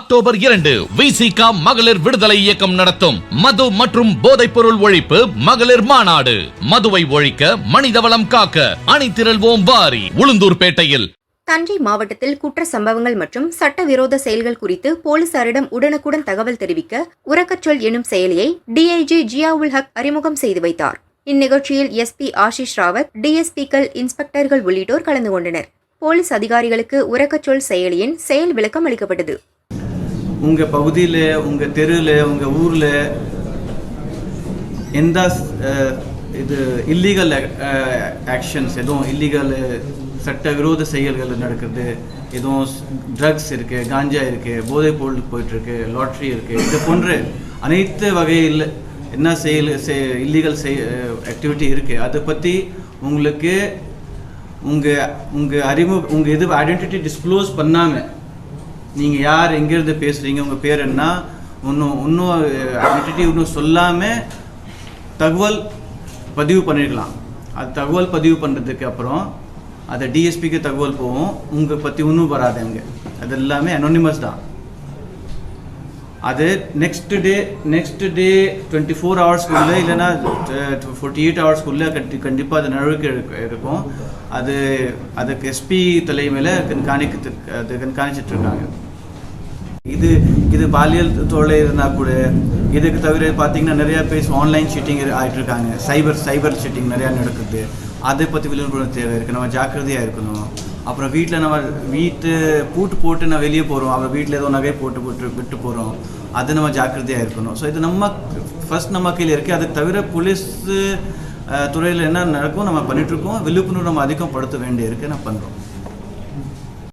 October 2 விசிக மகளிர் விடுதலை இயக்கம் நடத்தும் மது மற்றும் போதைப் பொருள் ஒழிப்பு மகளிர் மாநாடு. மதுவை ஒழிக்க, மனிதவளம் காக்க அணிதிரள்வோம் வாரி. உளுந்தூர்பேட்டையில். தஞ்சை மாவட்டத்தில் குற்ற சம்பவங்கள் மற்றும் சட்டவிரோத செயல்கள் குறித்து போலீசாரிடம் உடனுக்குடன் தகவல் தெரிவிக்க உரக்கச்சொல் எனும் செயலியை டிஐஜி ஜியாவுல் ஹக் அறிமுகம் செய்து வைத்தார். இந்நிகழ்ச்சியில் எஸ்பி ஆஷிஷ் ராவத், டிஎஸ்பிக்கள், இன்ஸ்பெக்டர்கள் உள்ளிட்டோர் கலந்து கொண்டனர். போலீஸ் அதிகாரிகளுக்கு உரக்கச்சொல் செயலியின் செயல் விளக்கம் அளிக்கப்பட்டது. உங்க பகுதியில், உங்க தெருவில், உங்க ஊரில் எந்த இது இல்லீகல் ஆக்ஷன்ஸ், எதுவும் இல்லீகல் சட்டவிரோத செயல்கள் நடக்குது, எதுவும் ட்ரக்ஸ் இருக்குது, காஞ்சா இருக்குது, போதைப் பொருள் போயிட்டுருக்கு, லாட்ரி இருக்குது, இது போன்ற அனைத்து வகையில் என்ன இல்லீகல் ஆக்டிவிட்டி இருக்குது அதை பற்றி உங்களுக்கு உங்கள் இது ஐடென்டிட்டி டிஸ்க்ளோஸ் பண்ணாமல், நீங்கள் யார், எங்கேருந்து பேசுகிறீங்க, உங்கள் பேர் என்ன, இன்னும் ஐடென்டிட்டி இன்னும் சொல்லாமல் தகவல் பதிவு பண்ணிருக்கலாம். அது தகவல் பதிவு பண்ணுறதுக்கு அப்புறம் அதை டிஎஸ்பிக்கு தகவல் போகும். உங்களை பற்றி ஒன்றும் வராது அங்கே. அது எல்லாமே அனோனிமஸ் தான். அது நெக்ஸ்ட் டே 24 ஹவர்ஸ்க்குள்ளே இல்லைன்னா 48 ஹவர்ஸ்க்குள்ளே கண்டிப்பாக அது நடவடிக்கை இருக்கும். அதுக்கு எஸ்பி தலைமையில் கண்காணிச்சிட்ருக்காங்க. இது பாலியல் தொல்லை இருந்தால் கூட, இதுக்கு தவிர பார்த்தீங்கன்னா நிறையா பேர் ஆன்லைன் சீட்டிங் ஆகிட்டுருக்காங்க. சைபர் சீட்டிங் நிறையா நடக்குது. அதை பற்றி விழிப்புணர்வு தேவை இருக்குது. நம்ம ஜாக்கிரதையாக இருக்கணும். அப்புறம் வீட்டு பூட்டு போட்டு நான் வெளியே போகிறோம், அப்புறம் வீட்டில் ஏதோ நகை போட்டு விட்டு போகிறோம், அது நம்ம ஜாக்கிரதையாக இருக்கணும். ஸோ இது நம்ம கையில் இருக்குது. அதை தவிர போலீஸ் துறையில் என்ன நடக்கும் நம்ம பண்ணிகிட்ருக்கோம். விழிப்புணர்வு நம்ம அதிகம் படுத்த வேண்டிய இருக்குது, நான் பண்ணுறோம்.